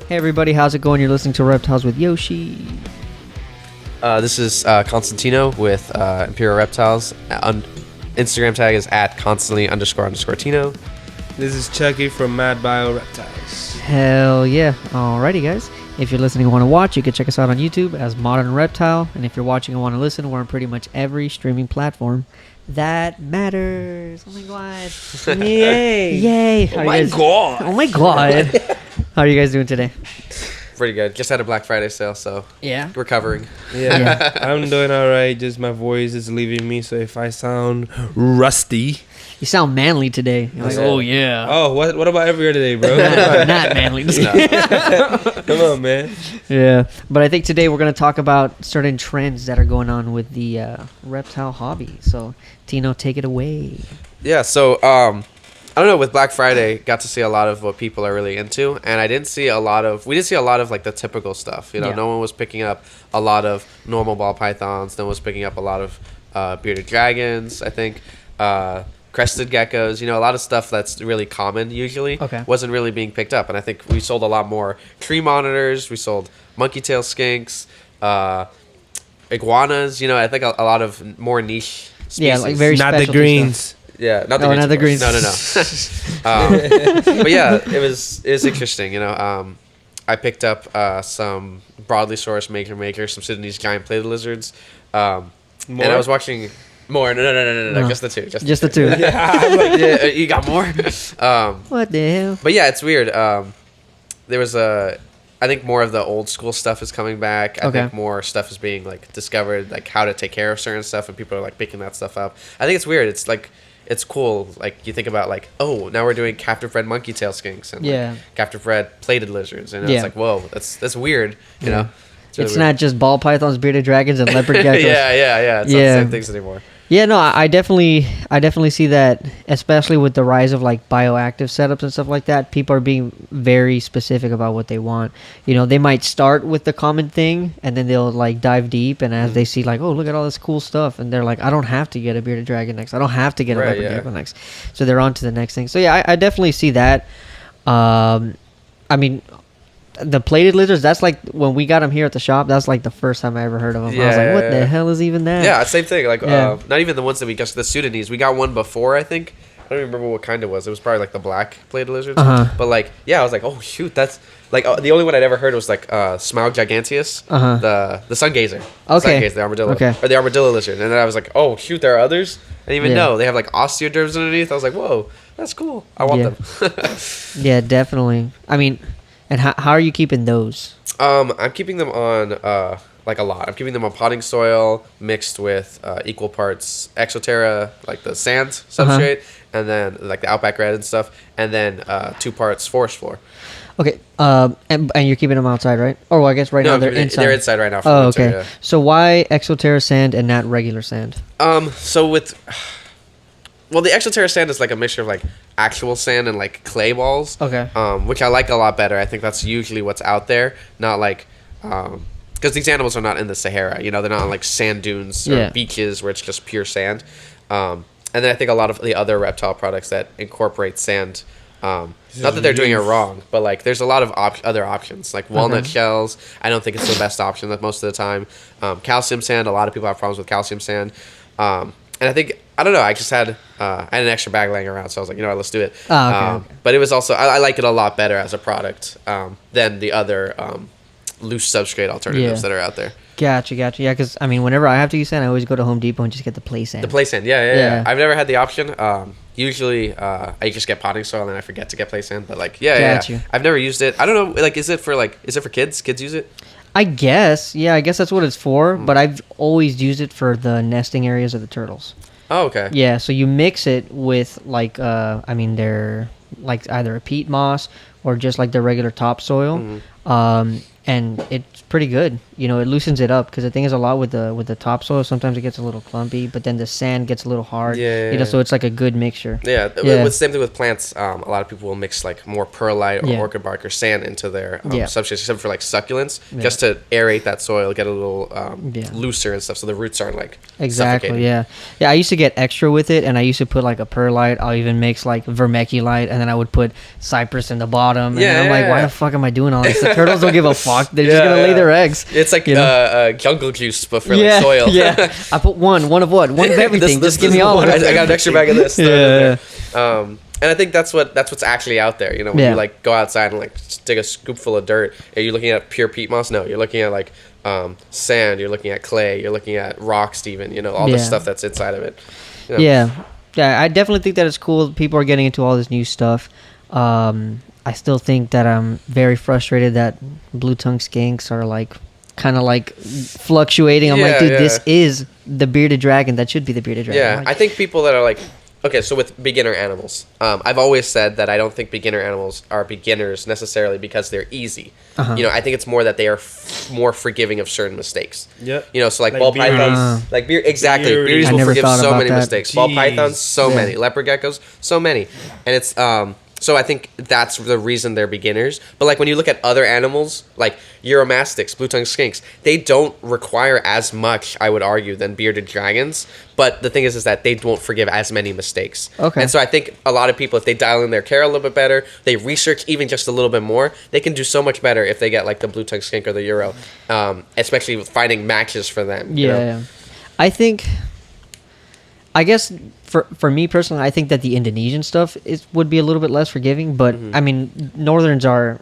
Hey everybody, how's it going? You're listening to Reptiles with Yoshii. This is Constantino with Imperial Reptiles. Instagram tag is at constantly__Tino. This is Chucky from Mad Bio Reptiles. Hell yeah. Alrighty guys. If you're listening and want to watch, you can check us out on YouTube as Modern Reptile. And if you're watching and want to listen, we're on pretty much every streaming platform that matters. Oh my god. Yay. Yay. Oh my god. Oh my god. How are you guys doing today? Pretty good. Just had a Black Friday sale, so Yeah. recovering. Yeah, I'm doing alright. Just my voice is leaving me, so if I sound rusty. You sound manly today. You're like, Yeah. oh yeah. Oh, what about every other day, bro? Not manly. Come on, man. Yeah, but I think today we're going to talk about certain trends that are going on with the reptile hobby. So, Tino, take it away. Yeah, so I don't know, with Black Friday, got to see a lot of what people are really into, and we didn't see a lot of like the typical stuff. You know, Yeah. no one was picking up a lot of normal ball pythons. No one was picking up a lot of bearded dragons, I think. Crested geckos, you know, a lot of stuff that's really common usually wasn't really being picked up. And I think we sold a lot more tree monitors. We sold monkey tail skinks, iguanas, you know, I think a lot of more niche species. Yeah, like very Not the specialty greens. stuff. Yeah, not the Oh, greens. not the of course. greens. No. But yeah, it was interesting, you know. I picked up some broadleaf maker, some Sudanese giant plated lizards. And I was watching... More? No. Just the two. Just the two. Yeah, you got more? What the hell? But yeah, it's weird. There was I think more of the old school stuff is coming back. I think more stuff is being like discovered, like how to take care of certain stuff, and people are like picking that stuff up. I think it's weird. It's like, it's cool. Like you think about like, oh, now we're doing captive bred monkey tail skinks and like, captive bred plated lizards, and it's like, whoa, that's weird. You know, it's really not just ball pythons, bearded dragons, and leopard geckos. yeah. It's not the same things anymore. Yeah, no, I definitely see that, especially with the rise of like bioactive setups and stuff like that. People are being very specific about what they want. You know, they might start with the common thing, and then they'll like dive deep. And as they see, like, oh, look at all this cool stuff, and they're like, I don't have to get a bearded dragon next. I don't have to get a leopard gecko next. So they're on to the next thing. So yeah, I definitely see that. I mean, the plated lizards, that's like when we got them here at the shop, that's like the first time I ever heard of them. I was like, what the hell is even that? Yeah, same thing. Like, not even the ones that we got, the Sudanese. We got one before, I think. I don't even remember what kind it was. It was probably like the black plated lizards. But like, yeah, I was like, oh shoot, that's like the only one I'd ever heard was like Smaug giganteus, the sun gazer. Okay. Sun gazer, the armadillo, or the armadillo lizard. And then I was like, oh shoot, there are others. I didn't even know they have like osteoderms underneath. I was like, whoa, that's cool. I want them. Yeah, definitely. I mean. And how are you keeping those? I'm keeping them on like a lot. I'm keeping them on potting soil mixed with equal parts Exoterra, like the sand substrate, and then like the Outback Red and stuff, and then 2 parts forest floor. Okay. And you're keeping them outside, right? Or well, I guess right now they're inside. They're inside right now. For oh, winter, okay. Yeah. So why Exoterra sand and not regular sand? So with... Well, the Exoterra sand is like a mixture of like actual sand and like clay balls. Okay. Which I like a lot better. I think that's usually what's out there, not like because these animals are not in the Sahara. You know, they're not on like sand dunes or beaches where it's just pure sand. And then I think a lot of the other reptile products that incorporate sand. Not that they're doing it wrong, but like there's a lot of other options like walnut shells. I don't think it's the best option that most of the time. Calcium sand. A lot of people have problems with calcium sand. And I think, I don't know, I just had an extra bag laying around, so I was like, you know what, let's do it. Okay. But it was also, I like it a lot better as a product than the other loose substrate alternatives that are out there. Gotcha. Yeah, because, I mean, whenever I have to use sand, I always go to Home Depot and just get the play sand. The play sand, yeah. I've never had the option. Usually, I just get potting soil and I forget to get play sand, but like, yeah. I've never used it. I don't know, like, is it for kids? Kids use it? I guess that's what it's for, but I've always used it for the nesting areas of the turtles. Oh, okay. Yeah, so you mix it with, like, they're, like, either a peat moss or just, like, the regular topsoil. and it's pretty good. You know, it loosens it up because the thing is a lot with the topsoil. Sometimes it gets a little clumpy, but then the sand gets a little hard. You know, so it's like a good mixture. Yeah, with same thing with plants. A lot of people will mix like more perlite or orchid bark or sand into their substrates, except for like succulents, just to aerate that soil, get a little looser and stuff, so the roots aren't like suffocating. Yeah. I used to get extra with it, and I used to put like a perlite. I'll even mix like vermiculite, and then I would put cypress in the bottom. And I'm like, why the fuck am I doing all this? The turtles don't give a fuck. They're just gonna lay their eggs. It's like jungle juice, but for like soil. I put one of what? One of everything. Just give me all of it. I got an extra bag of this. And I think that's what's actually out there. You know, when you like go outside and like take a scoopful of dirt, are you looking at pure peat moss? No, you're looking at like sand. You're looking at clay. You're looking at rocks, even. You know, all the stuff that's inside of it. You know? Yeah. I definitely think that it's cool. People are getting into all this new stuff. I still think that I'm very frustrated that Blue Tongued Skinks are like kind of like fluctuating. I'm like, dude, this is the bearded dragon that should be the bearded dragon. Yeah, like, I think people that are like, okay, so with beginner animals, I've always said that I don't think beginner animals are beginners necessarily because they're easy. You know, I think it's more that they are more forgiving of certain mistakes. You know, so like ball pythons, like beardies will forgive so many mistakes. Jeez. Ball pythons, so many. Leopard geckos, so many. And it's so I think that's the reason they're beginners. But like when you look at other animals, like Uromastyx, Blue Tongued Skinks, they don't require as much, I would argue, than bearded dragons. But the thing is that they won't forgive as many mistakes. And so I think a lot of people, if they dial in their care a little bit better, they research even just a little bit more, they can do so much better if they get like the Blue Tongued Skink or the Euro, especially with finding matches for them. You know? I guess for me personally, I think that the Indonesian stuff would be a little bit less forgiving, but I mean, Northerns are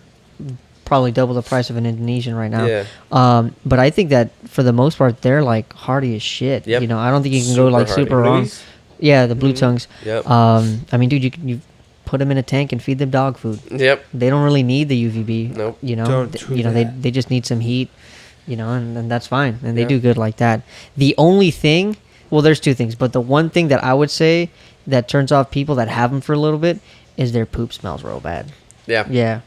probably double the price of an Indonesian right now. But I think that for the most part, they're like hardy as shit. You know, I don't think you can go like super wrong. Yeah, the Blue Tongues. I mean, dude, you put them in a tank and feed them dog food. They don't really need the UVB. You know, they just need some heat. You know, and that's fine, and they do good like that. The only thing. Well, there's two things, but the one thing that I would say that turns off people that have them for a little bit is their poop smells real bad. Yeah.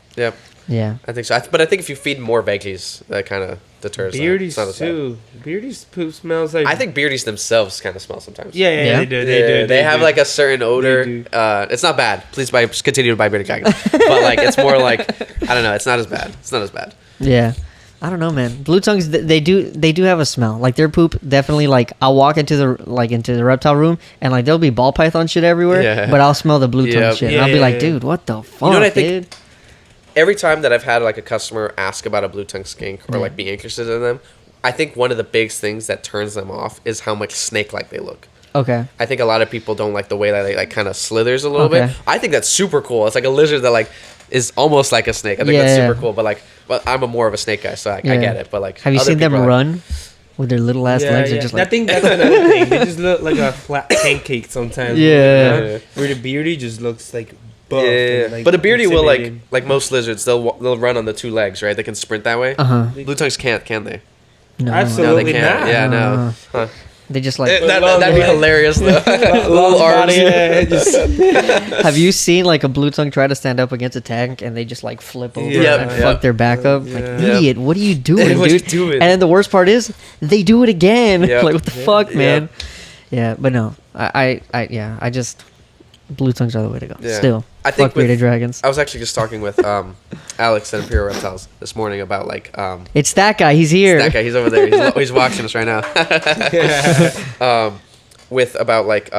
I think so. But I think if you feed more veggies, that kind of deters. Beardies too. Beardies poop smells like. I think beardies themselves kind of smell sometimes. Yeah, they do. They have like a certain odor. It's not bad. Please continue to buy bearded dragons. But like, it's more like, I don't know. It's not as bad. Yeah. I don't know, man. Blue tongues, they do have a smell. Like their poop, definitely. Like I'll walk into the reptile room and like there'll be ball python shit everywhere, but I'll smell the blue tongue shit. And I'll be like, dude, what the fuck? You know what I think? Every time that I've had like a customer ask about a blue tongue skink or like be interested in them, I think one of the biggest things that turns them off is how much snake-like they look. Okay. I think a lot of people don't like the way that they like kind of slithers a little bit. I think that's super cool. It's like a lizard that like is almost like a snake. I think that's super cool. But I'm more of a snake guy, so I get it. But like, have you seen them run with their little ass legs? Are just like, I think that's another thing. They just look like a flat pancake sometimes. Where the beardy just looks like buff. And, like, but a beardy will like most lizards, they'll run on the two legs, right? They can sprint that way. Blue tongues can't, can they? No, absolutely no, they can't. not. Yeah, no. Huh. They just like that'd be hilarious though. Little arms. Have you seen like a blue tongue try to stand up against a tank and they just like flip over and fuck their back up? Like idiot, what are you doing, what dude? You doing? And then the worst part is they do it again. Like what the fuck, man? Yeah, but no, I just blue tongues are the way to go. Still, I think fuck bearded dragons. I was actually just talking with Alex at Imperial Reptiles this morning about like it's that guy. He's here. It's that guy. He's over there. He's watching us right now. With about like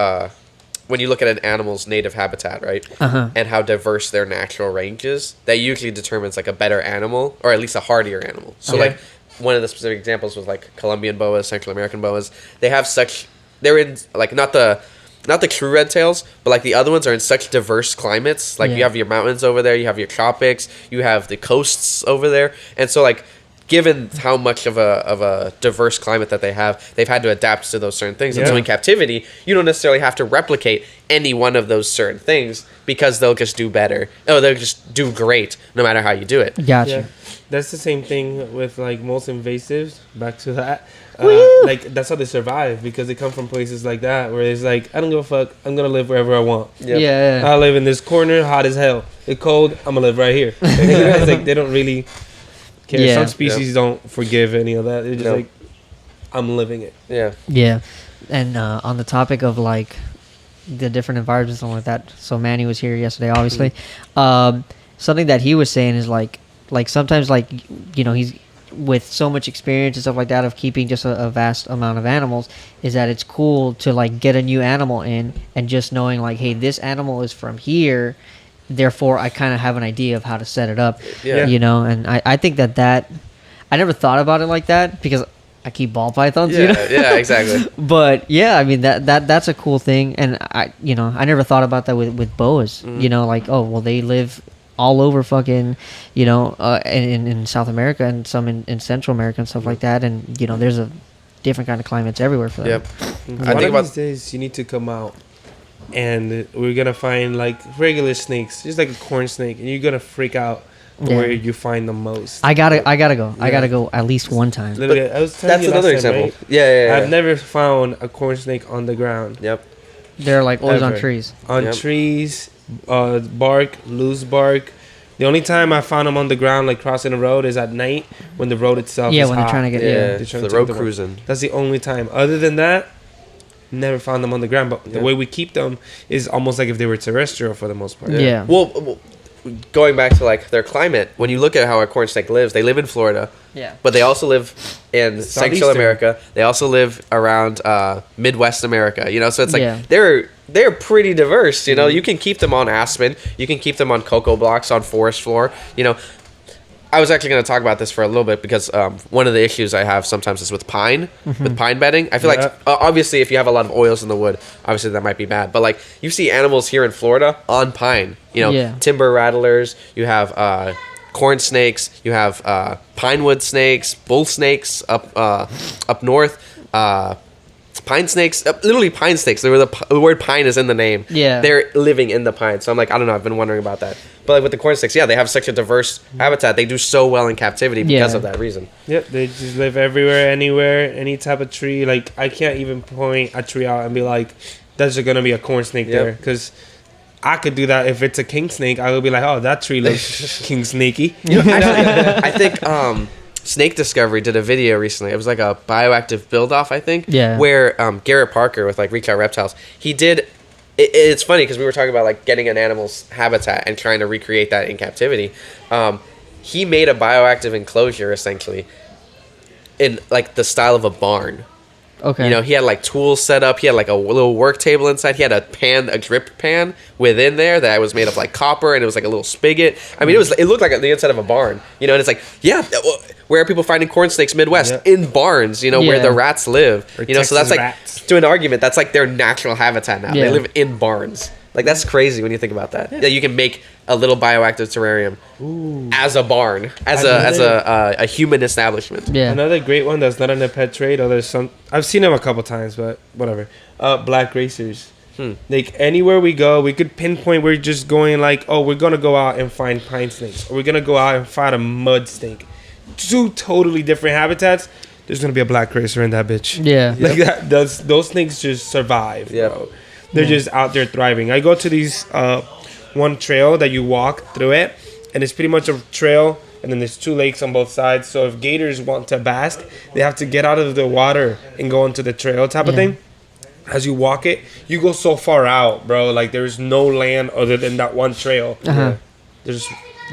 when you look at an animal's native habitat, right, and how diverse their natural range is, that usually determines like a better animal or at least a hardier animal. So like one of the specific examples was like Colombian boas, Central American boas. They're in like not the true red tails, but like the other ones are in such diverse climates. Like you have your mountains over there, you have your tropics, you have the coasts over there, and so like given how much of a diverse climate that they have, they've had to adapt to those certain things. And so in captivity, you don't necessarily have to replicate any one of those certain things because they'll just do better. Oh, they'll just do great no matter how you do it. Gotcha. Yeah. That's the same thing with like most invasives. Back to that. Like that's how they survive because they come from places like that where it's like I don't give a fuck, I'm gonna live wherever I want. I live in this corner, hot as hell. It's cold, I'm gonna live right here. It's like they don't really care. Yeah. Some species don't forgive any of that. They're just No. like, I'm living it. Yeah. Yeah, and on the topic of like the different environments and stuff like that. So Manny was here yesterday, obviously. Something that he was saying is like sometimes like he's with so much experience and stuff like that of keeping just a vast amount of animals, is that it's cool to like get a new animal in and just knowing like, hey, this animal is from here, therefore I kind of have an idea of how to set it up. Yeah. And I think that I never thought about it like that because I keep ball pythons. Yeah, yeah, exactly. But yeah, I mean that's a cool thing, and I never thought about that with boas. Like, oh well, they live all over fucking in South America and some in Central America and stuff like that, and there's a different kind of climates everywhere for them. Yep. One I think of about these days you need to come out, and we're gonna find like regular snakes, just like a corn snake, and you're gonna freak out where you find the most. I gotta go. Yeah. I gotta go at least one time. Literally, I was telling that's you last another time, example. right? Yeah. I've never found a corn snake on the ground. Yep. They're like always on Ever. trees. On Yep. trees, bark, loose bark. The only time I found them on the ground, like crossing the road, is at night when the road itself Yeah, is when they're hot. trying to get Yeah. They're For trying the to road take the cruising. That's the only time. Other than that, never found them on the ground. But the Yeah. way we keep them is almost like if they were terrestrial for the most part. Yeah. Well, going back to like their climate, when you look at how a corn snake lives, they live in Florida. Yeah. But they also live in Central Southeastern. America. They also live around Midwest America. So it's like Yeah. they're pretty diverse. You can keep them on aspen. You can keep them on cocoa blocks on forest floor. I was actually going to talk about this for a little bit because one of the issues I have sometimes is with pine bedding. I feel like obviously if you have a lot of oils in the wood, obviously that might be bad. But like you see animals here in Florida on pine, Yeah. timber rattlers, you have corn snakes, you have pinewood snakes, bull snakes up north, pine snakes, literally pine snakes. The word pine is in the name. Yeah. They're living in the pine. So I'm like, I don't know. I've been wondering about that. But like with the corn snakes, yeah, they have such a diverse habitat. They do so well in captivity because Yeah. of that reason. Yep, they just live everywhere, anywhere, any type of tree. Like, I can't even point a tree out and be like, there's going to be a corn snake Yep. there. Because I could do that if it's a king snake. I would be like, oh, that tree looks king snaky. I think Snake Discovery did a video recently. It was like a bioactive build-off, I think. Yeah. Where Garrett Parker with like Reptile Reptiles, he did. It's funny because we were talking about like getting an animal's habitat and trying to recreate that in captivity. He made a bioactive enclosure essentially in like the style of a barn. Okay. He had like tools set up. He had like a little work table inside. He had a drip pan within there that was made of like copper, and it was like a little spigot. I mean, it looked like the inside of a barn. And it's like, yeah, where are people finding corn snakes Midwest? Yeah. In barns, where Yeah. the rats live. Or So that's Texas like, rats. to an argument, that's like their natural habitat now. Yeah. They live in barns. Like that's crazy when you think about that. Yeah, you can make a little bioactive terrarium as a barn, as a human establishment. Yeah. Another great one that's not in the pet trade, or there's some, I've seen them a couple times, but whatever. Black racers. Like anywhere we go, we could pinpoint we're just going like, oh, we're gonna go out and find pine snakes, or we're gonna go out and find a mud snake. Two totally different habitats. There's gonna be a black racer in that bitch. Yeah. Like that. Those snakes just survive. Yep. Bro. They're just out there thriving. I go to these one trail that you walk through it, and it's pretty much a trail, and then there's two lakes on both sides. So if gators want to bask, they have to get out of the water and go into the trail type of Yeah. thing. As you walk it, you go so far out, bro. Like there's no land other than that one trail. Uh-huh. There's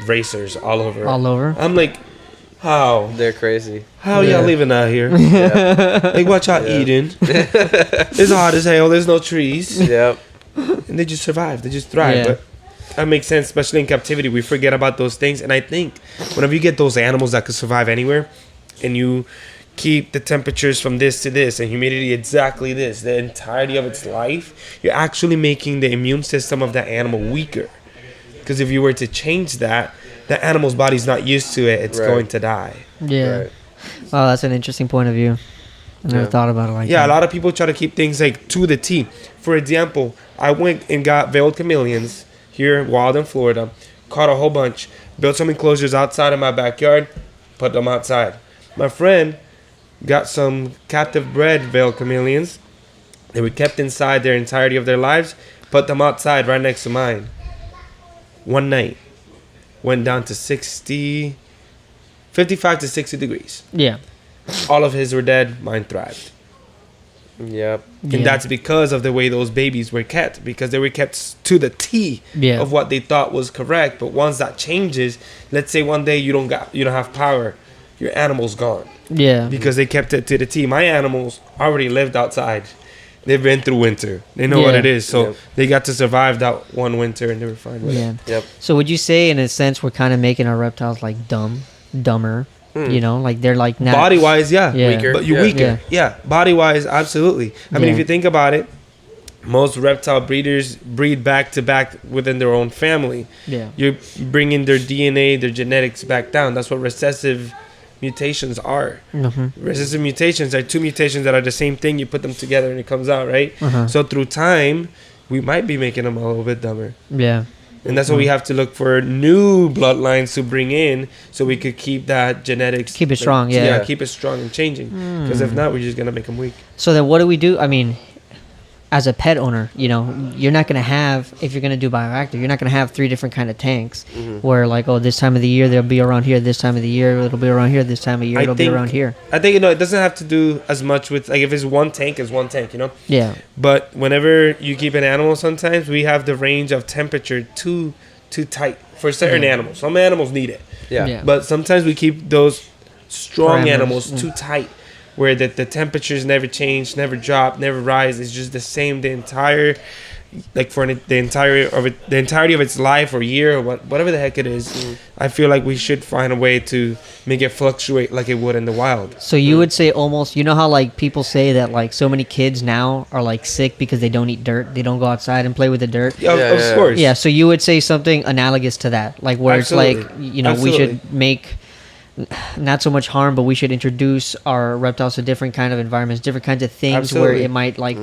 racers all over. All over. I'm like, how? They're crazy. How Yeah. y'all living out here? Like what y'all eating? It's hot as hell. There's no trees. Yep. And they just survive. They just thrive. Yeah. But that makes sense, especially in captivity. We forget about those things. And I think whenever you get those animals that could survive anywhere, and you keep the temperatures from this to this and humidity exactly this, the entirety of its life, you're actually making the immune system of that animal weaker. Because if you were to change that, the animal's body's not used to it. It's Right. going to die. Yeah. Right. Wow, that's an interesting point of view. I never Yeah. thought about it like Yeah, that. a lot of people try to keep things like to the T. For example, I went and got veiled chameleons here wild in Florida, caught a whole bunch, built some enclosures outside of my backyard, put them outside. My friend got some captive bred veiled chameleons. They were kept inside their entirety of their lives, put them outside right next to mine. One night, went down to 60, 55 to 60 degrees. Yeah. All of his were dead. Mine thrived. Yep. And that's because of the way those babies were kept, because they were kept to the T of what they thought was correct. But once that changes, let's say one day you don't have power, your animal's gone. Yeah. Because they kept it to the T. My animals already lived outside. They've been through winter. They know what it is. So they got to survive that one winter and they were fine with it. Yep. So would you say, in a sense, we're kind of making our reptiles like dumber? You know, like they're like not body wise, weaker. But you're weaker. Yeah, body wise, absolutely. I mean, if you think about it, most reptile breeders breed back to back within their own family. Yeah. You're bringing their DNA, their genetics back down. That's what recessive mutations are. Recessive mutations are two mutations that are the same thing. You put them together and it comes out, right? So through time, we might be making them a little bit dumber. Yeah. And that's why we have to look for new bloodlines to bring in so we could keep that genetics. Keep it strong, keep it strong and changing. Because if not, we're just going to make them weak. So then what do we do? I mean, as a pet owner, you know, you're not going to have, if you're going to do bioactive, you're not going to have 3 different kind of tanks where like, oh, this time of the year they'll be around here, this time of the year it'll be around here, this time of year it'll be around here. I think, it doesn't have to do as much with, like, if it's one tank, it's one tank, Yeah. But whenever you keep an animal, sometimes we have the range of temperature too tight for certain animals. Some animals need it. Yeah. But sometimes we keep those strong Parameters, animals too tight, where the temperatures never change, never drop, never rise. It's just the same the entire, like for the entirety of its life or year or whatever the heck it is. I feel like we should find a way to make it fluctuate like it would in the wild. So you would say almost, you know how like people say that like so many kids now are like sick because they don't eat dirt, they don't go outside and play with the dirt. Of course. Yeah, so you would say something analogous to that, like where Absolutely. it's like, we should make not so much harm, but we should introduce our reptiles to different kind of environments, different kinds of things where it might like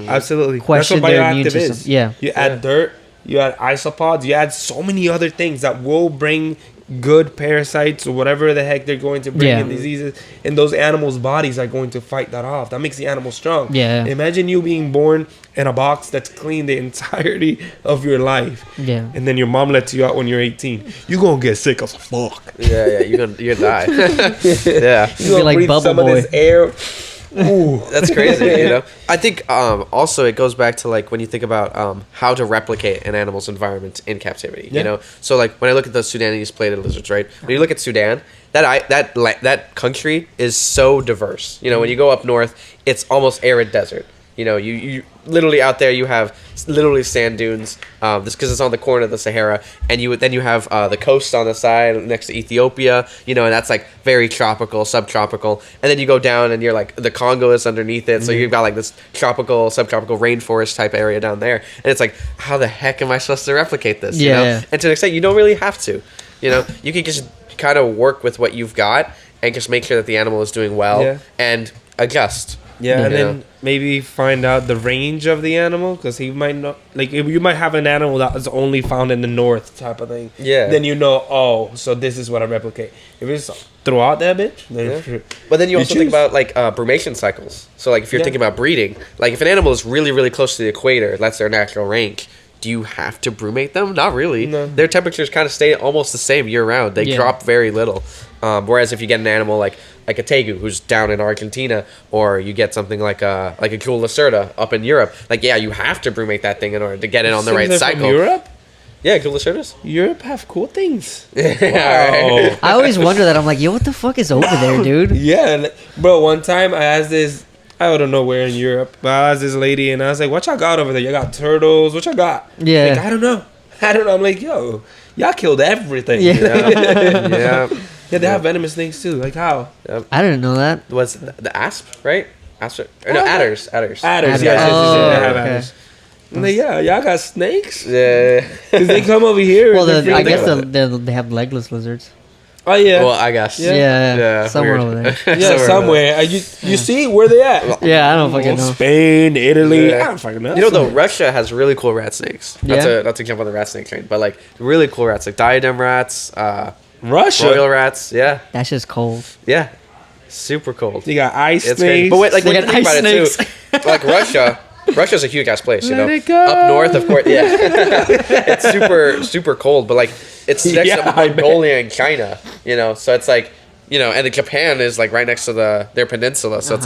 question their immune system. Yeah. You add dirt, you add isopods, you add so many other things that will bring good parasites or whatever the heck they're going to bring in diseases, and those animals' bodies are going to fight that off. That makes the animal strong. Yeah. Imagine you being born in a box that's clean the entirety of your life. Yeah. And then your mom lets you out when you're 18. You're gonna get sick as fuck. Yeah, you're gonna die. Yeah. You're gonna like breathe Bubble some Boy. of this air. Ooh. That's crazy, I think also it goes back to like when you think about how to replicate an animal's environment in captivity, So like when I look at the Sudanese plated lizards, right? When you look at Sudan, that country is so diverse. When you go up north, it's almost arid desert. You literally out there you have literally sand dunes. This because it's on the corner of the Sahara, and then you have the coast on the side next to Ethiopia. And that's like very tropical, subtropical. And then you go down, and you're like the Congo is underneath it, so you've got like this tropical, subtropical rainforest type area down there. And it's like, how the heck am I supposed to replicate this? Yeah. And to an extent, you don't really have to. You can just kind of work with what you've got and just make sure that the animal is doing well and adjust. Yeah, and then maybe find out the range of the animal, because he might not, like, you might have an animal that is only found in the north type of thing. Yeah. Then so this is what I replicate. If it's throughout that bitch, then But then you also think about like brumation cycles. So like if you're thinking about breeding, like if an animal is really, really close to the equator, that's their natural range. Do you have to brumate them? Not really. No. Their temperatures kind of stay almost the same year round. They drop very little. Whereas if you get an animal like a tegu who's down in Argentina, or you get something like a Gula Lacerda up in Europe, like you have to brumate that thing in order to get it on the right cycle. From Europe? Yeah, Gula Lacerdas. Europe have cool things. Wow. I always wonder that. I'm like, yo, what the fuck is over there, dude? Yeah, bro. One time I asked this, I don't know where in Europe, but I asked this lady, and I was like, "What y'all got over there? You got turtles? What y'all got?" Yeah. Like, I don't know. I'm like, yo, y'all killed everything. Yeah. Yeah, they have venomous things too. Like how? I didn't know that. Was the asp, right? Asp, or no, adders. Adders. Adders. Yes, Oh, they have okay. adders. I'm like, yeah, y'all got snakes? Yeah. Because they come over here. Well, and they're I freaking guess out. they have legless lizards. Oh yeah. Well, I guess. Yeah, somewhere weird. over there. Yeah, somewhere. You see where they at? Yeah, I don't fucking know. Spain, Italy. Yeah. I don't fucking know. Though Russia has really cool rat snakes. Not to jump on the rat snake train, but like really cool rats, like diadem rats, Russia. royal rats. Yeah, That's just cold. yeah, super cold. You got ice It's snakes. crazy. But wait, like They when you got think about ice it too, like Russia's a huge ass place. Let it go. Up north, of course. Yeah, it's super cold, but like it's next Yeah, to I bet. Mongolia and China. So it's like and then Japan is like right next to their peninsula, so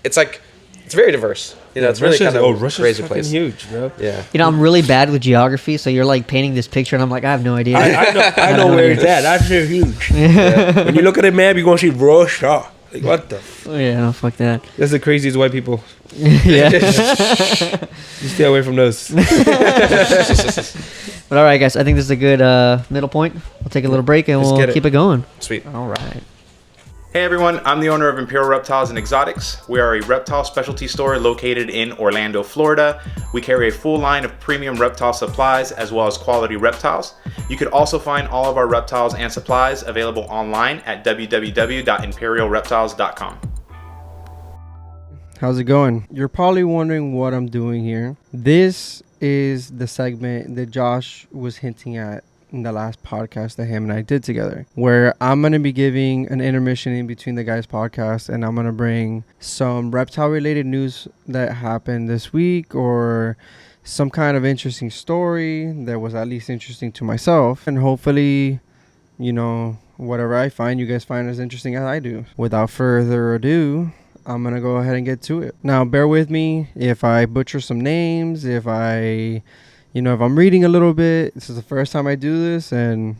it's very diverse. It's really kind of Russia's crazy fucking place. huge, bro. Yeah. I'm really bad with geography, so you're like painting this picture, and I'm like, I have no idea. I know where it's at. That's huge. Yeah. When you look at a map, you're gonna see Russia. Like, what the? Yeah, no, fuck that. That's the craziest white people. Yeah. You stay away from those. But all right, guys, I think this is a good middle point. We'll take a little break and we'll keep it going. Sweet. All right. Hey everyone, I'm the owner of Imperial Reptiles and Exotics. We are a reptile specialty store located in Orlando, Florida. We carry a full line of premium reptile supplies as well as quality reptiles. You could also find all of our reptiles and supplies available online at www.imperialreptiles.com. How's it going? You're probably wondering what I'm doing here. This is the segment that Josh was hinting at in the last podcast that him and I did together, where I'm going to be giving an intermission in between the guys' podcast, and I'm going to bring some reptile related news that happened this week, or some kind of interesting story that was at least interesting to myself, and hopefully, whatever I find, you guys find as interesting as I do. Without further ado, I'm going to go ahead and get to it. Now, bear with me if I butcher some names, if I'm reading a little bit. This is the first time I do this, and,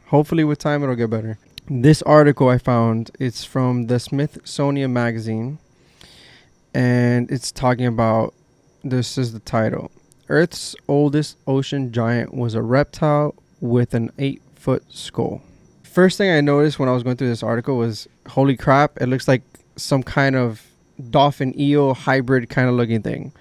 hopefully with time it'll get better. This article I found, it's from the Smithsonian Magazine, and it's talking about, this is the title: Earth's oldest ocean giant was a reptile with an 8-foot skull. First thing I noticed when I was going through this article was, holy crap, it looks like some kind of dolphin eel hybrid kind of looking thing.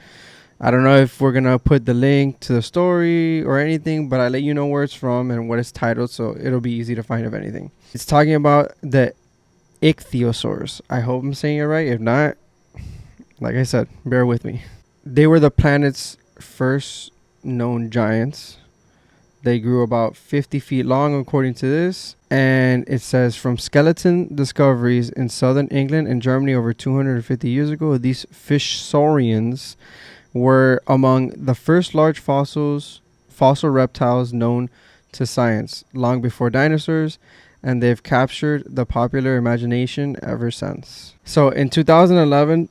I don't know if we're going to put the link to the story or anything, but I let you know where it's from and what it's titled, so it'll be easy to find if anything. It's talking about the ichthyosaurs. I hope I'm saying it right. If not, like I said, bear with me. They were the planet's first known giants. They grew about 50 feet long, according to this. And it says, from skeleton discoveries in southern England and Germany over 250 years ago, these fish saurians were among the first large fossil reptiles known to science, long before dinosaurs, and they've captured the popular imagination ever since. So in 2011,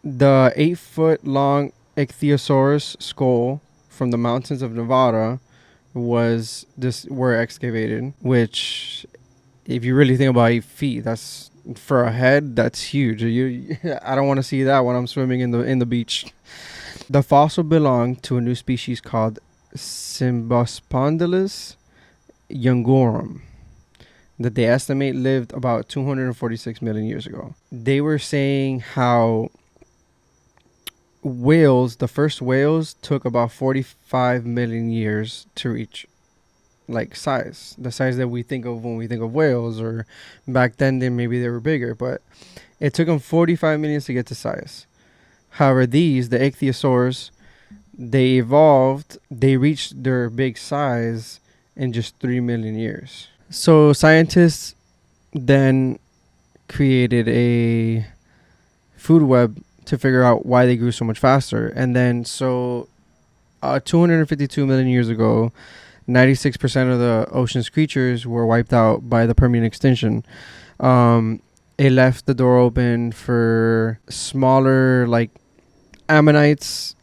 the 8-foot long ichthyosaurus skull from the mountains of Nevada were excavated, which, if you really think about 8 feet, that's, for a head, that's huge. I don't want to see that when I'm swimming in the beach. The fossil belonged to a new species called Symbospondylus youngorum that they estimate lived about 246 million years ago. They were saying how the first whales took about 45 million years to reach the size that we think of when we think of whales, or back then maybe they were bigger, but it took them 45 million to get to size. However, the ichthyosaurs, they reached their big size in just 3 million years. So scientists then created a food web to figure out why they grew so much faster. And then 252 million years ago, 96% of the ocean's creatures were wiped out by the Permian extinction. It left the door open for smaller, ammonites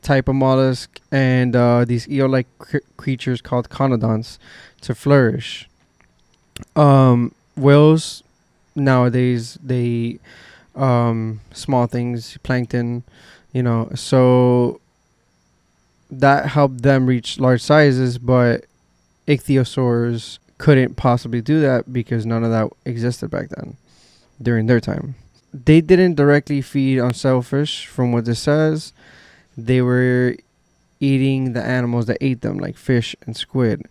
type of mollusk and these eel-like creatures called conodonts to flourish. Whales nowadays, they small things, plankton, so that helped them reach large sizes, but ichthyosaurs couldn't possibly do that because none of that existed back then during their time. They didn't directly feed on shellfish, from what this says. They were eating the animals that ate them, like fish and squid.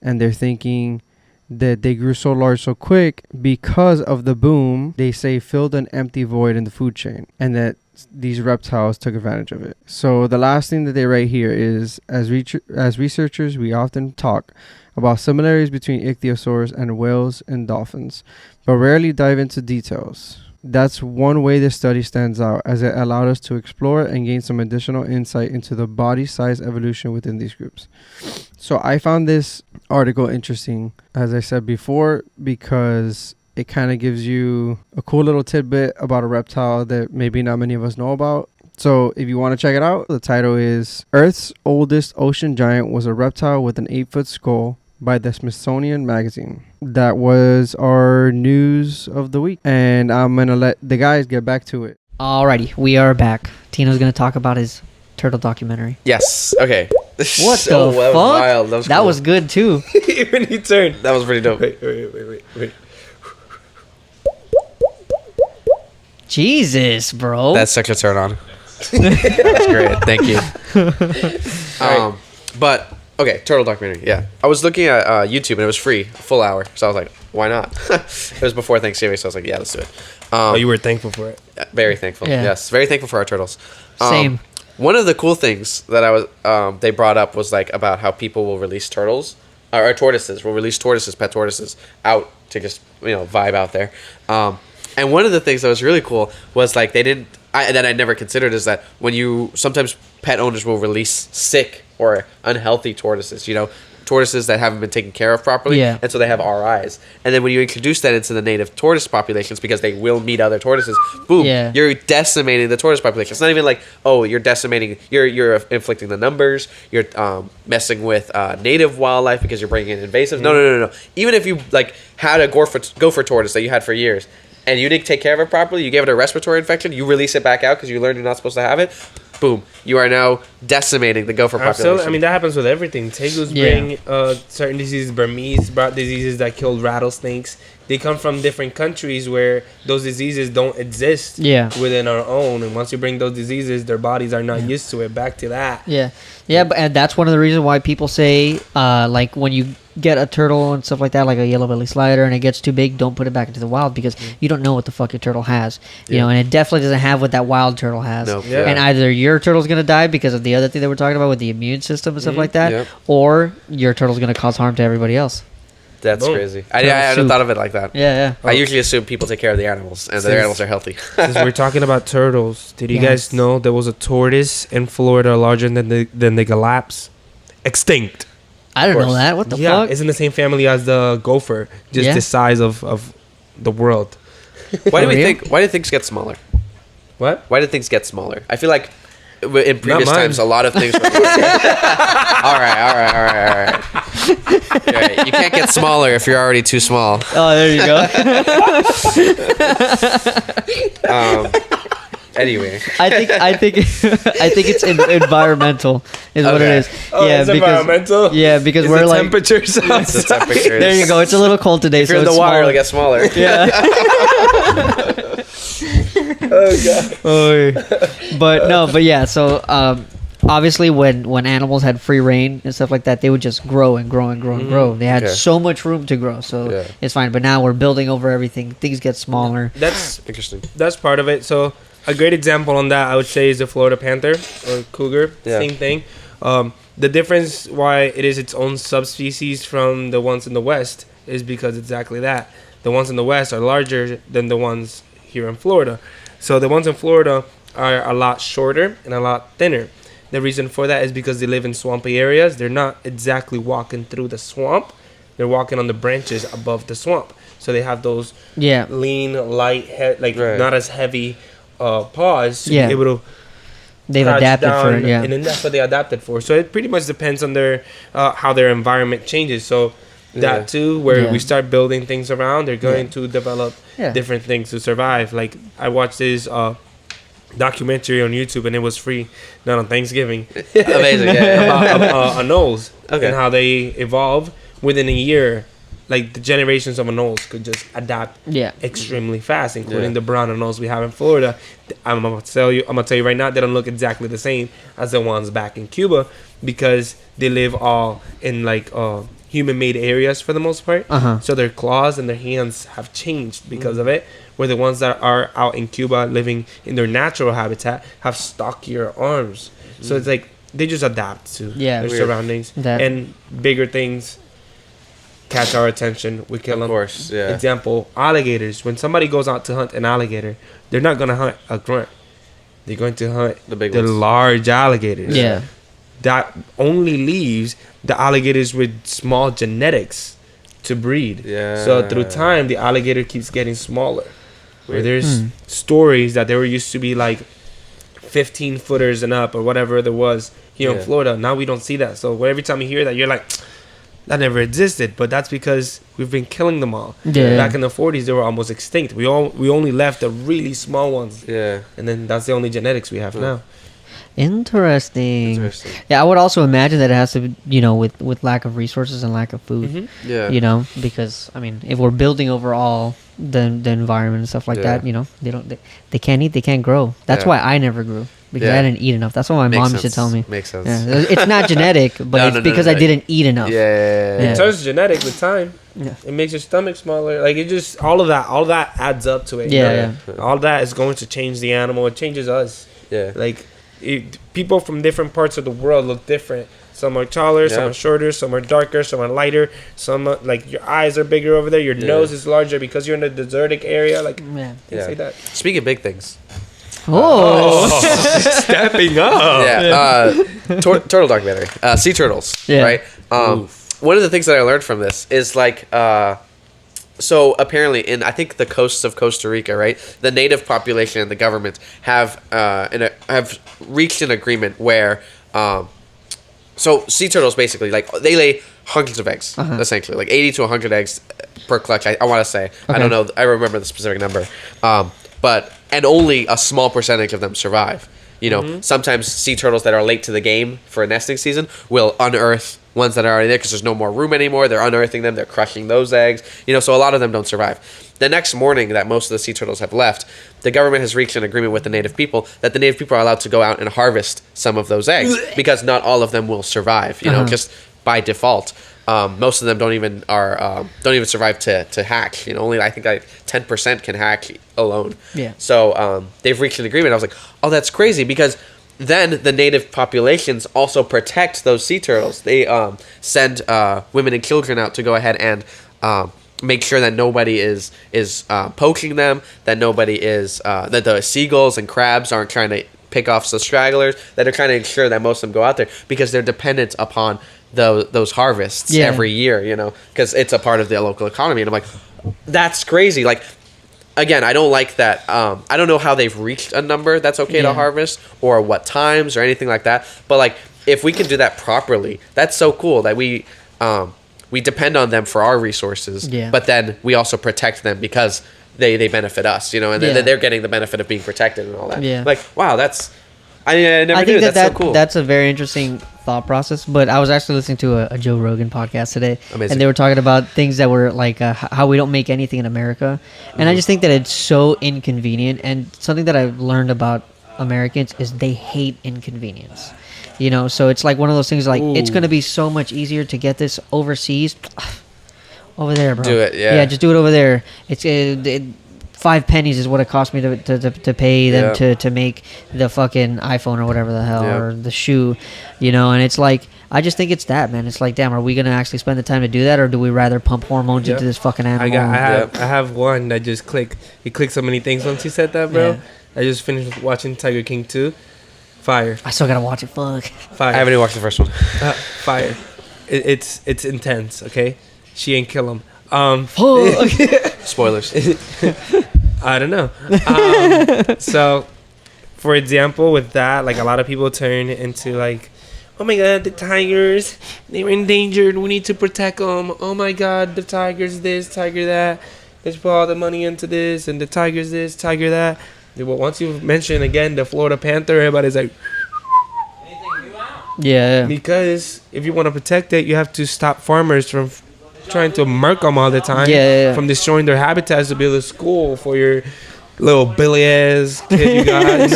And they're thinking that they grew so large so quick because of the boom, they say, filled an empty void in the food chain, and that these reptiles took advantage of it. So the last thing that they write here is, as researchers, we often talk about similarities between ichthyosaurs and whales and dolphins, but rarely dive into details. That's one way the study stands out, as it allowed us to explore and gain some additional insight into the body size evolution within these groups. So I found this article interesting, as I said before, because it kind of gives you a cool little tidbit about a reptile that maybe not many of us know about. So if you want to check it out, the title is Earth's Oldest Ocean Giant Was a Reptile with an 8-Foot Skull by the Smithsonian Magazine. That was our news of the week. And I'm going to let the guys get back to it. Alrighty, we are back. Tino's going to talk about his turtle documentary. Yes. Okay. What the fuck? Wild. That That cool. was good too. Even he turned. That was pretty dope. Wait. Jesus, bro. That's such a turn on. That's great. Thank you. But okay, turtle documentary. Yeah, I was looking at YouTube and it was free, a full hour. So I was like, why not? It was before Thanksgiving, so I was like, yeah, let's do it. Oh, you were thankful for it. Very thankful. Yeah. Yes, very thankful for our turtles. Same. One of the cool things that I was they brought up was like about how people will release turtles or tortoises will release pet tortoises out to just vibe out there. And one of the things that was really cool was like that I never considered is that when sometimes pet owners will release sick or unhealthy tortoises, tortoises that haven't been taken care of properly, Yeah. and so they have RIs. And then when you introduce that into the native tortoise populations, because they will meet other tortoises, boom, Yeah. you're decimating the tortoise population. It's not even like, oh, you're decimating, you're inflicting the numbers, you're messing with native wildlife because you're bringing in invasives. No. Even if you like had a gopher tortoise that you had for years, and you didn't take care of it properly, you gave it a respiratory infection, you release it back out because you learned you're not supposed to have it, boom, you are now decimating the gopher population. Absolutely. I mean, that happens with everything. Tegus bring certain diseases. Burmese brought diseases that killed rattlesnakes. They come from different countries where those diseases don't exist within our own. And once you bring those diseases, their bodies are not used to it. Back to that. And that's one of the reasons why people say, like when you get a turtle and stuff like that, like a yellow belly slider, and it gets too big, don't put it back into the wild because you don't know what the fuck your turtle has. You know, and it definitely doesn't have what that wild turtle has. No. And either your turtle's gonna die because of the other thing that we're talking about with the immune system and stuff like that, or your turtle's gonna cause harm to everybody else. That's crazy. I hadn't thought of it like that. Yeah. I usually assume people take care of the animals, and their animals are healthy. Since we're talking about turtles, did you guys know there was a tortoise in Florida larger than the Galaps? Extinct. I didn't know that. What the fuck? It's in the same family as the gopher, just the size of the world. Why do things get smaller? What? Why did things get smaller? I feel like in previous times, a lot of things were... All right. You can't get smaller if you're already too small. Oh, there you go. Anyway, I think it's environmental is what it is. Oh, yeah, it's because environmental. Yeah, because It's we're the like temperatures. it's the temperatures. there you go. It's a little cold today, If you're so in the it's water, smaller. it'll get smaller. Yeah. Oh god. But yeah. So obviously, when animals had free reign and stuff like that, they would just grow and grow and grow and grow. They had so much room to grow, so it's fine. But now we're building over everything. Things get smaller. That's interesting. That's part of it. So a great example on that, I would say, is the Florida Panther or cougar. Same thing. The difference why it is its own subspecies from the ones in the West is because exactly that. The ones in the West are larger than the ones here in Florida. So the ones in Florida are a lot shorter and a lot thinner. The reason for that is because they live in swampy areas. They're not exactly walking through the swamp. They're walking on the branches above the swamp. So they have those lean, light, not as heavy paws to be able to they've adapted for it, and then that's what they adapted for. So it pretty much depends on their how their environment changes. So that too, where we start building things around, they're going to develop different things to survive. Like I watched this documentary on YouTube, and it was free, not on Thanksgiving. Amazing, about anoles and how they evolve within a year. Like the generations of anoles could just adapt extremely fast, including the brown anoles we have in Florida. I'm gonna tell you right now, they don't look exactly the same as the ones back in Cuba because they live all in like human-made areas for the most part. So their claws and their hands have changed because of it. Where the ones that are out in Cuba living in their natural habitat have stockier arms. So it's like they just adapt to their surroundings and bigger things. catch our attention, we kill them. Of course, yeah. Example, alligators. When somebody goes out to hunt an alligator, they're not going to hunt a grunt. They're going to hunt The big the ones. large alligators. Yeah. That only leaves the alligators with small genetics to breed. Yeah. So through time, the alligator keeps getting smaller. Where there's stories that there were used to be like 15 footers and up or whatever there was here in Yeah. Florida. Now we don't see that. So every time you hear that, you're like, that never existed. But that's because we've been killing them all. Yeah. Back in the 40s, they were almost extinct. We only left the really small ones. Yeah. And then that's the only genetics we have now. Interesting. Yeah, I would also imagine that it has to, with lack of resources and lack of food. Yeah. Because I mean, if we're building overall the environment and stuff like Yeah. that, they can't eat, they can't grow. That's Yeah. why I never grew, because Yeah. I didn't eat enough. That's what my Makes mom sense. used to tell me. Makes sense. Yeah, it's not genetic, but No, it's no, because no. I didn't eat enough. Yeah. It turns genetic with time. Yeah. It makes your stomach smaller. Like it just all of that adds up to it. Yeah, All that is going to change the animal. It changes us. Yeah. Like people from different parts of the world look different. Some are taller, some Yeah. are shorter, some are darker, some are lighter. Some like your eyes are bigger over there. Your Yeah. nose is larger because you're in a desertic area. Like Yeah. things like that. Speaking of big things. Oh. Stepping up. Turtle documentary. Sea turtles. Yeah. Right. One of the things that I learned from this is like, so apparently in I think the coasts of Costa Rica, right, the native population and the government have reached an agreement where, so sea turtles basically like they lay hundreds of eggs essentially, like 80 to 100 eggs per clutch. I want to say I don't know. I remember the specific number, but and only a small percentage of them survive. Sometimes sea turtles that are late to the game for a nesting season will unearth ones that are already there because there's no more room anymore. They're unearthing them. They're crushing those eggs. So a lot of them don't survive. The next morning that most of the sea turtles have left, the government has reached an agreement with the native people that the native people are allowed to go out and harvest some of those eggs because not all of them will survive. Just by default. Most of them don't even survive to hatch. Only I think like 10% can hatch alone. Yeah. So they've reached an agreement. I was like, oh, that's crazy because then the native populations also protect those sea turtles. They send women and children out to go ahead and make sure that nobody is poaching them, that nobody is that the seagulls and crabs aren't trying to pick off the stragglers, that are trying to ensure that most of them go out there because they're dependent upon those harvests every year, because it's a part of the local economy. And I'm like, that's crazy. Like, again, I don't like that. I don't know how they've reached a number that's okay to harvest or what times or anything like that. But like, if we can do that properly, that's so cool that we depend on them for our resources. Yeah. But then we also protect them because they benefit us, and they're getting the benefit of being protected and all that. Yeah. Like, wow, I never knew. That's so cool. That's a very interesting thought process. But I was actually listening to a Joe Rogan podcast today, Amazing. and they were talking about things that were like how we don't make anything in America, and I just think that it's so inconvenient. And something that I've learned about Americans is they hate inconvenience. So it's like one of those things like it's gonna be so much easier to get this overseas. Over there, bro. Do it, yeah. Yeah, just do it over there. It's 5 pennies is what it cost me to pay them to make the fucking iPhone or whatever the hell or the shoe, and it's like I just think it's that, man. It's like, damn, are we gonna actually spend the time to do that, or do we rather pump hormones into this fucking animal? I have one that just clicked. He clicked so many things once he said that, bro. Yeah. I just finished watching Tiger King 2. Fire. I still gotta watch it. Fuck. Fire. I haven't even watched the first one. Fire. It's intense. Okay. She ain't kill him. Spoilers. I don't know. So, for example, with that, like a lot of people turn into like, oh my god, the tigers, they were endangered. We need to protect them. Oh my god, the tigers this, tiger that. Let's put all the money into this, and the tigers this, tiger that. But once you mention again the Florida Panther, everybody's like, Yeah. because if you want to protect it, you have to stop farmers from trying to murk them all the time, from destroying their habitats to build a school for your little Billy ass kid you got,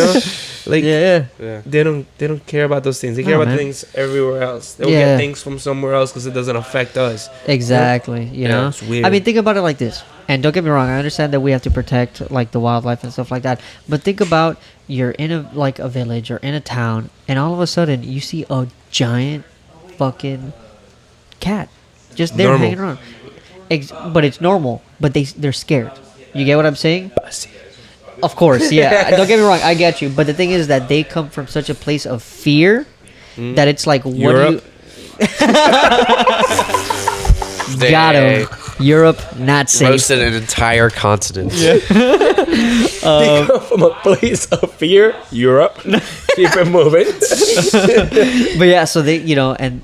like they don't care about those things. They care about things everywhere else. They'll get things from somewhere else because it doesn't affect us. Exactly. You know, it's weird. I mean, think about it like this. And don't get me wrong, I understand that we have to protect like the wildlife and stuff like that. But think about you're in a village or in a town, and all of a sudden you see a giant fucking cat just there hanging around. but it's normal. But they're scared. You get what I'm saying? Of course, yeah. Don't get me wrong. I get you. But the thing is that they come from such a place of fear that it's like, what Europe. do you... Got him. Europe, not safe. Roasted an entire continent. They come from a place of fear. Europe. Keep it moving. But yeah, so they, and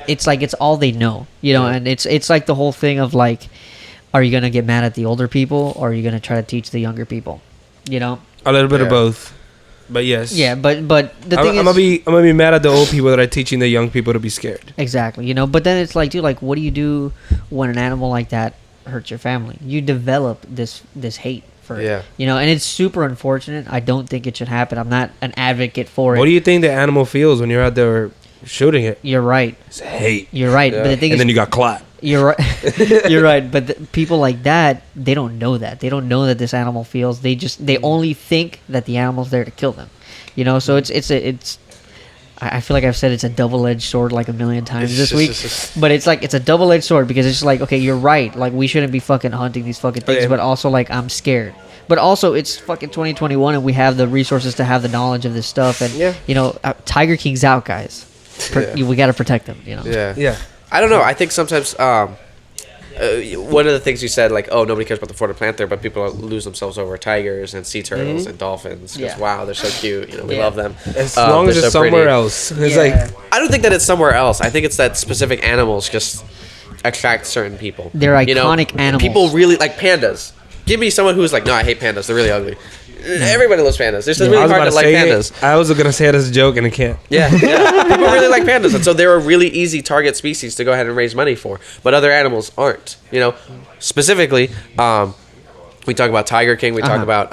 it's like it's all they know, and it's like the whole thing of like, are you gonna get mad at the older people or are you gonna try to teach the younger people? A little bit of both. But yes. Yeah, but the thing is, I'm gonna be mad at the old people that are teaching the young people to be scared. Exactly, But then it's like, dude, like, what do you do when an animal like that hurts your family? You develop this hate for it. And it's super unfortunate. I don't think it should happen. I'm not an advocate for it. What do you think the animal feels when you're out there shooting it? You're right. It's hate. You're right. Yeah. But the thing is, then you got clapped. You're right. You're right. But people like that, they don't know that. They don't know that this animal feels. They only think that the animal's there to kill them. So it's I feel like I've said it's a double-edged sword like a million times this week. But it's like it's a double-edged sword because it's like, okay, you're right. Like, we shouldn't be fucking hunting these fucking things. But also, like, I'm scared. But also, it's fucking 2021 and we have the resources to have the knowledge of this stuff. And Tiger King's out, guys. We got to protect them. Yeah. I don't know. I think sometimes one of the things you said, like, oh, nobody cares about the Florida Panther, but people lose themselves over tigers and sea turtles and dolphins. Because, wow, they're so cute. We love them. As long as it's so somewhere pretty. else. It's like, I don't think that it's somewhere else. I think it's that specific animals just attract certain people. They're iconic animals. People really like pandas. Give me someone who's like, no, I hate pandas. They're really ugly. Everybody loves pandas. It's just really hard to like pandas. I was gonna say it as a joke and I can't. Yeah. People really like pandas, and so they're a really easy target species to go ahead and raise money for. But other animals aren't. Specifically, we talk about Tiger King. We talk about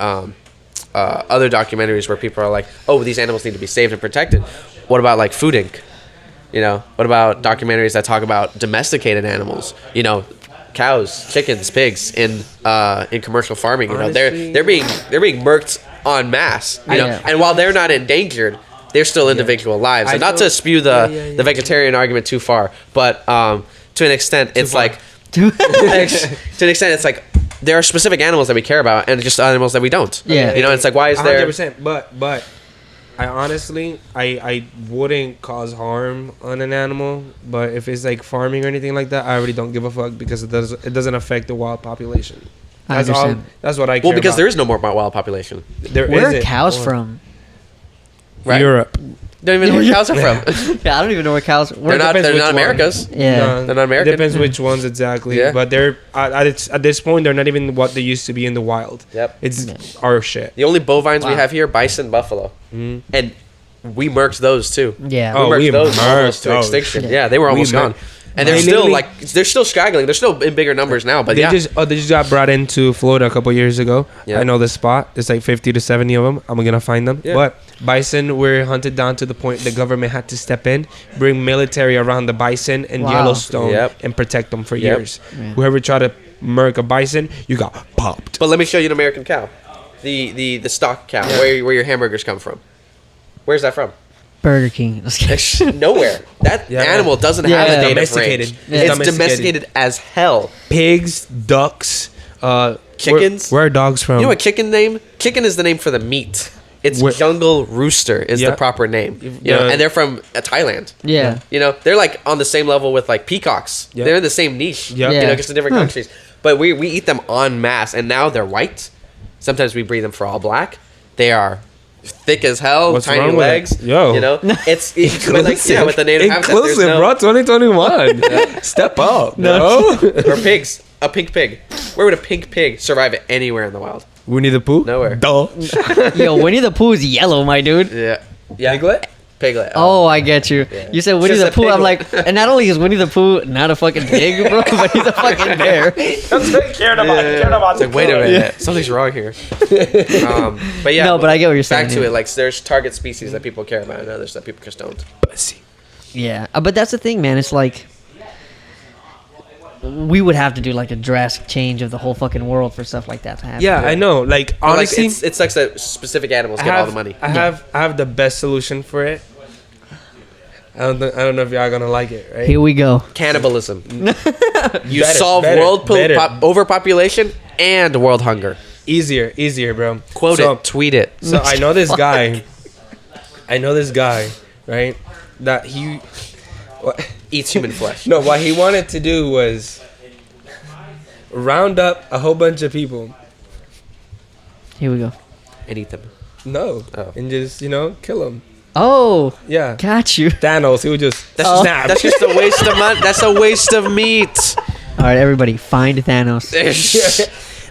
other documentaries where people are like, oh, these animals need to be saved and protected. What about like Food Inc? What about documentaries that talk about domesticated animals? Cows, chickens, pigs in commercial farming. They're being murked en masse. And while they're not endangered, they're still individual lives. And not to spew the vegetarian argument too far, but to an extent, it's like there are specific animals that we care about, and just animals that we don't. Yeah. It's like, why is there? 100%. But I honestly, I wouldn't cause harm on an animal, but if it's like farming or anything like that, I really don't give a fuck because it doesn't affect the wild population. I understand. That's what I care Well, because about. there is no more wild population. Where are cows from? Right? Europe. Don't even know where cows are from. Yeah, I don't even know where cows. They're not America's. Yeah. No, They're not American. It depends which ones exactly. Yeah. But they're at this point they're not even what they used to be in the wild. Yep. It's our shit. The only bovines we have here, bison, buffalo, and we murked those too. Yeah. We murked those murked almost to those. extinction. Yeah, they were almost gone. And they're still straggling. They're still in bigger numbers now. But they just got brought into Florida a couple years ago. Yeah. I know the spot. There's like 50 to 70 of them. I'm gonna find them. Yeah. But bison were hunted down to the point the government had to step in, bring military around the bison and Yellowstone and protect them for years. Yeah. Whoever tried to murk a bison, you got popped. But let me show you an American cow, the stock cow, where your hamburgers come from. Where's that from? Burger King. Nowhere. That animal doesn't have a native range. It's domesticated as hell. Pigs, ducks, chickens. Where are dogs from? You know what chicken name? Chicken is the name for the meat. It's jungle rooster is the proper name. And they're from Thailand. Yeah. They're like on the same level with like peacocks. Yeah. They're in the same niche. Yeah. Just in different countries. But we eat them en masse, and now they're white. Sometimes we breed them for all black. They are thick as hell, What's tiny wrong with legs. it? Yo. It's with the native habitat. Inclusive, bro. 2021. Step up, no. Or pigs. A pink pig. Where would a pink pig survive anywhere in the wild? Winnie the Pooh? Nowhere. Duh. Yo, Winnie the Pooh is yellow, my dude. Yeah. Piglet? Piglet. Oh, I get you. Yeah. You said Winnie Just the a Pooh. I'm piglet. like, and not only is Winnie the Pooh not a fucking pig, bro, but he's a fucking bear. That's what I cared about. It's like, wait a minute. Something's wrong here. But yeah. No, but I get what you're saying. Back to it. Like, there's target species that people care about and others that people just don't. Yeah, but that's the thing, man. It's like we would have to do like a drastic change of the whole fucking world for stuff like that to happen. Yeah, I know. Like, honestly, it sucks that specific animals get all the money. I have the best solution for it. I don't know if y'all gonna like it, right? Here we go. Cannibalism. You Better, solve better, world better. Overpopulation and world hunger. Easier, bro. Quote it. Tweet it. So I know this guy. Right? That he Eats human flesh. no, what he wanted to do was round up a whole bunch of people. Here we go. And eat them. No, Oh. and just kill them. Oh, Yeah, got you. Thanos. He would just That's, snap. that's just a waste of money. That's a waste of meat. All right, everybody, find Thanos.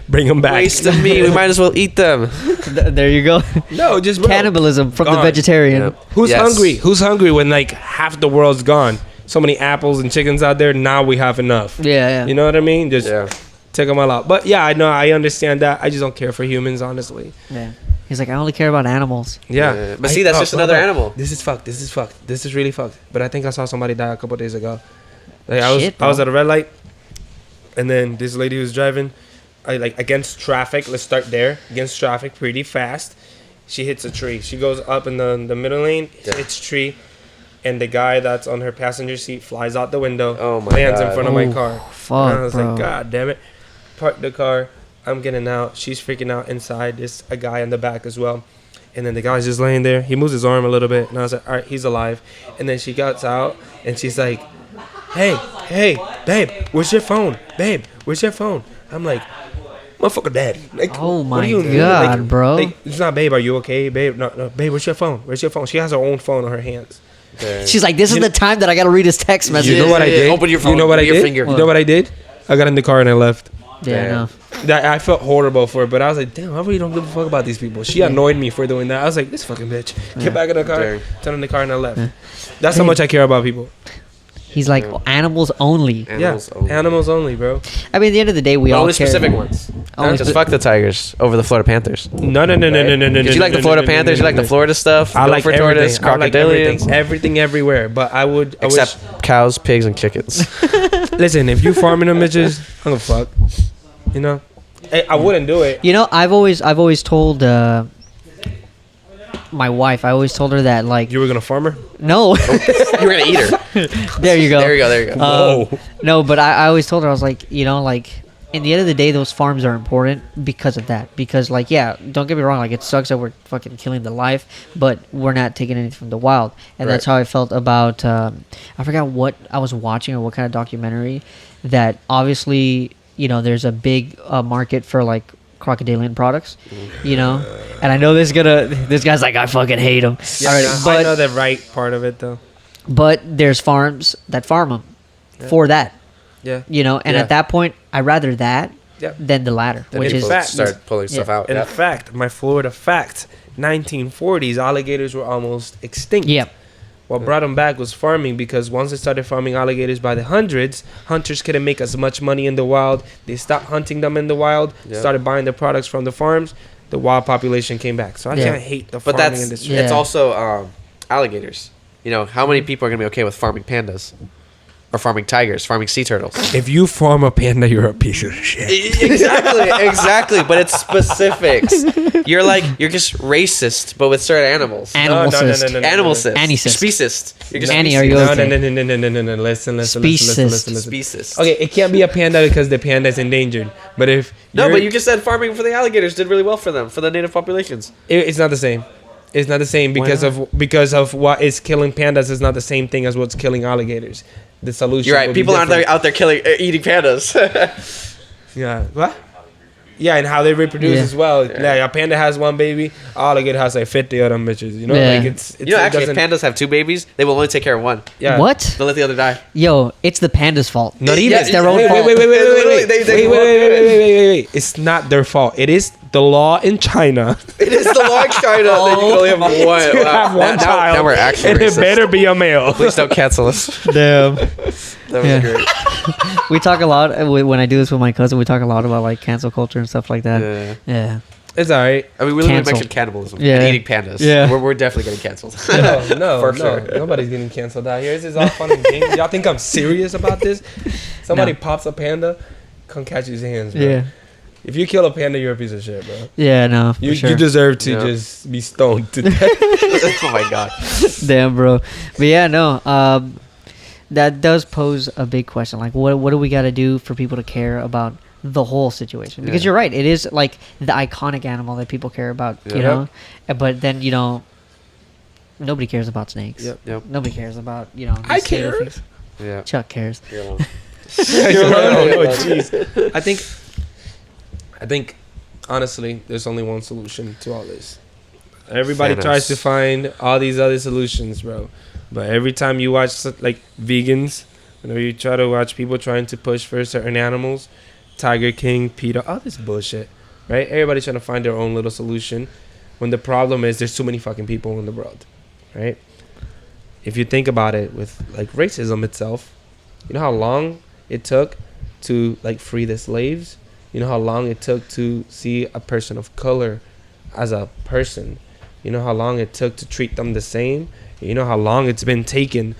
Bring him back. Waste of meat. We might as well eat them. There you go. No, just bro. Cannibalism from the Gone. vegetarian. Yep. Who's Yes. hungry? Who's hungry when like half the world's gone? So many apples and chickens out there. Now we have enough. Yeah. You know what I mean? Just Yeah. take them all out. But yeah, I know. I understand that. I just don't care for humans, honestly. Yeah. He's like, I only care about animals. Yeah. But see, that's just another animal. This is fucked. This is really fucked. But I think I saw somebody die a couple days ago. Like Shit, I was bro. at a red light, and then this lady was driving, against traffic. Let's start there. Against traffic, pretty fast. She hits a tree. She goes up in the middle lane, hits a tree, and the guy that's on her passenger seat flies out the window. Oh my lands in God. front of my Oh, car. fuck, and I was bro. like, God damn it! Park the car. I'm getting out. She's freaking out inside. There's a guy in the back as well. And then the guy's just laying there. He moves his arm a little bit. And I was like, all right, he's alive. And then she gets out and she's like, hey, babe, where's your phone? Babe, where's your phone? I'm like, motherfucker dead. Like, Oh what are my you doing? God, bro. Like, it's not, babe, are you okay? Babe, no, babe, where's your phone? Where's your phone? She has her own phone on her hands. She's like, this is the time that I gotta read his text message. You know what I did? Open your phone. You know what I with your did? finger. You know what I did? I got in the car and I left. Yeah, Damn. no. That I felt horrible for it, but I was like, damn, I really don't give a fuck about these people. She annoyed me for doing that. I was like, this fucking bitch. Get back in the car, Dang. turn on the car, and I left. That's how much I care about people. He's like, animals only. Animals Yeah, only. animals only, bro. I mean, at the end of the day, we But all only care. specific ones. Only Just spe- fuck the Tigers over the Florida Panthers. No. Did you like the Florida Panthers? You like the Florida stuff? I like Gopher tortoise, everything. I like crocodilians, everything everywhere. But I would, I except cows, pigs, and chickens. wish, listen, if you farming them bitches, I'm gonna fuck. You know, I wouldn't do it. You know, I've always told my wife. I always told her that, like, You were gonna farm her? no. You were gonna eat her. There you go. There you go. There you go. Whoa. No, but I always told her, I was like, you know, like, in the end of the day, those farms are important because of that. Because, like, yeah, don't get me wrong, like, it sucks that we're fucking killing the life, but we're not taking anything from the wild. And that's Right. how I felt about, I forgot what I was watching or what kind of documentary, that obviously, you know, there's a big market for, like, crocodilian products, you know? And I know this guy's like, I fucking hate them. Yeah, I know the right part of it though. But there's farms that farm them for that. Yeah. You know, and Yeah. at that point, I'd rather that Yeah. than the latter, Then which people is fact- start pulling stuff out. In Yeah. fact, my Florida fact, 1940s, alligators were almost extinct. yeah, What brought them back was farming, because once they started farming alligators by the hundreds, hunters couldn't make as much money in the wild. They stopped hunting them in the wild, Yeah. started buying the products from the farms. The wild population came back. So I Yeah. can't hate the But farming that's industry. it's Yeah. also alligators. You know, how many people are gonna be okay with farming pandas, or farming tigers, farming sea turtles? If you farm a panda, you're a piece of shit. exactly. But it's specifics. You're just racist, but with certain animals. animal cyst. Animalist. Anicist. Speciest. You're just Annie, are you No, okay? no. Listen. Speciest. Speciest. Okay, it can't be a panda because the panda is endangered. But if No, you're- but you just said farming for the alligators did really well for them, for the native populations. it's not the same. It's not the same because of what is killing pandas is not the same thing as what's killing alligators. The solution. You're right. will be People aren't different. out there eating pandas. Yeah. What? Yeah, and how they reproduce Yeah. as well. Yeah, a panda has one baby, alligator has like 50 of them bitches. You know, Yeah. like it's You know, it actually, if doesn't- pandas have two babies, they will only take care of one. yeah. What? They'll let the other die. Yo, it's the panda's fault. Not even. It's their own wait, fault. Wait. Literally, they Wait. It's not their fault. It is the law in China. It is the law in China that you can only have one. You have one child. Now we're actually and racist. it better be a male. Please don't cancel us. Damn. That was Yeah. great. We talk a lot when I do this with my cousin. We talk a lot about like cancel culture and stuff like that. Yeah. Yeah. It's all right. I mean, we literally Cancel. mentioned cannibalism Yeah. and eating pandas. Yeah. We're definitely getting canceled. No, For no. sure. Nobody's getting canceled out here. This is all fun and games. Y'all think I'm serious about this? Somebody No. pops a panda, come catch his hands, bro. Yeah. If you kill a panda, you're a piece of shit, bro. Yeah, no, for You sure. you deserve to Yeah. just be stoned to death. Oh my god. Damn, bro. But yeah, no. That does pose a big question. Like, what do we got to do for people to care about the whole situation? Because Yeah. you're right. It is like the iconic animal that people care about. Yeah. You know. But then nobody cares about snakes. Yep. Nobody cares about I these little care. things. Yeah. Chuck cares. You're alone. Oh, jeez. I think, honestly, there's only one solution to all this. Everybody Thanos. tries to find all these other solutions, bro. But every time you watch like vegans, whenever you try to watch people trying to push for certain animals, Tiger King, PETA, all this bullshit, right? Everybody's trying to find their own little solution. When the problem is there's too many fucking people in the world, right? If you think about it with like racism itself, you know how long it took to like free the slaves? You know how long it took to see a person of color as a person? You know how long it took to treat them the same? You know how long it's been taken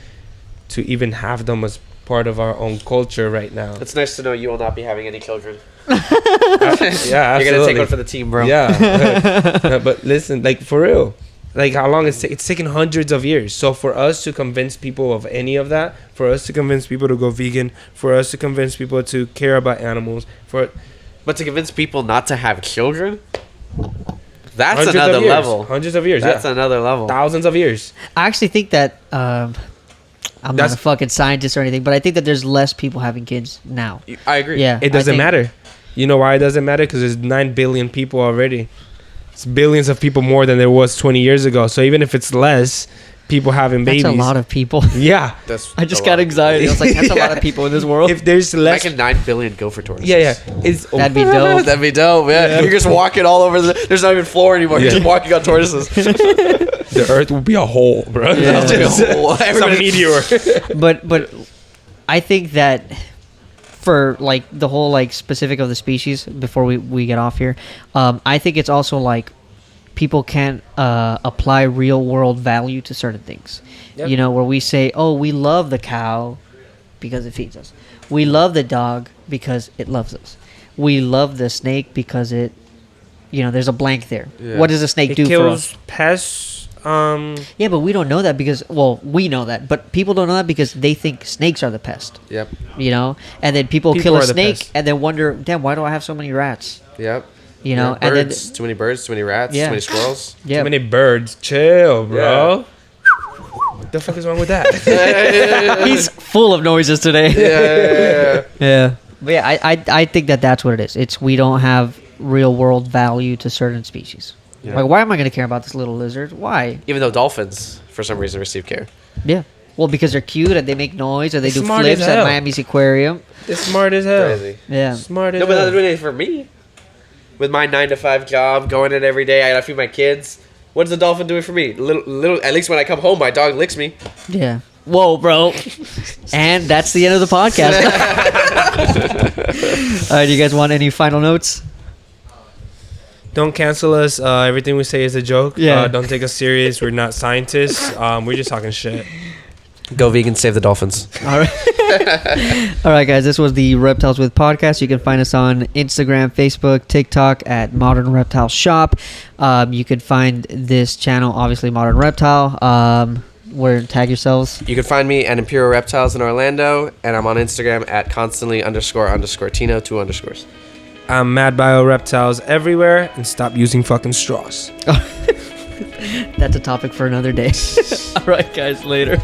to even have them as part of our own culture right now? It's nice to know you will not be having any children. Yeah, absolutely. You're gonna take one for the team, bro. Yeah. But listen, like for real, like how long it's taken hundreds of years. So for us to convince people of any of that, for us to convince people to go vegan, for us to convince people to care about animals, But to convince people not to have children, that's hundreds another of years, level. hundreds of years, That's yeah, another level. thousands of years. I actually think that I'm not That's- a fucking scientist or anything, but I think that there's less people having kids now. I agree. Yeah, It I doesn't think- matter. You know why it doesn't matter? Because there's 9 billion people already. It's billions of people more than there was 20 years ago. So even if it's less people having babies, That's a lot of people. yeah. That's I just a got lot. anxiety. I was like, that's a lot of people in this world. If there's less, Imagine 9 billion gopher tortoises. yeah, it's That'd be dope. That'd be dope, yeah. You're just walking all over there's not even floor anymore. You're Yeah. just walking on tortoises. the Earth will be a hole, bro. Yeah. It's like a whole- It's a everybody- meteor. but I think that for like the whole like specific of the species before we get off here, I think it's also like people can't apply real world value to certain things. Yep. You know, where we say, oh, we love the cow because it feeds us. We love the dog because it loves us. We love the snake because it, there's a blank there. Yeah. What does a snake It do for us? kills pests. Yeah, but we don't know that because, well, we know that, but people don't know that because they think snakes are the pest. Yep. And then people People kill a are the snake pest. and then wonder, damn, why do I have so many rats? Yep. And birds. Too many birds, too many rats, Yeah. too many squirrels. then Too many birds. Chill, bro. Yeah. What the fuck is wrong with that? he's full of noises today. Yeah. Yeah. But yeah, I think that's what it is. It's we don't have real world value to certain species. Yeah. Like, why am I going to care about this little lizard? Why? Even though dolphins, for some reason, receive care. Yeah. Well, because they're cute and they make noise or they They're do smart flips as at hell. Miami's aquarium. They're smart as hell. Crazy. Yeah. Smart as No, but hell. they're doing it for me. With my 9-to-5 job, going in every day, I gotta feed my kids. What's the dolphin doing for me? Little. At least when I come home, my dog licks me. Yeah. Whoa, bro. And that's the end of the podcast. All right, do you guys want any final notes? Don't cancel us. Everything we say is a joke. Yeah. Don't take us serious. We're not scientists. We're just talking shit. Go vegan, save the dolphins. All right. All right, guys. This was the Reptiles with podcast. You can find us on Instagram, Facebook, TikTok at Modern Reptile Shop. You could find this channel, obviously, Modern Reptile. Where tag yourselves. You can find me at Imperial Reptiles in Orlando, and I'm on Instagram at constantly__Tino, 2 underscores. I'm Mad Bio Reptiles everywhere, and stop using fucking straws. That's a topic for another day. All right, guys. Later.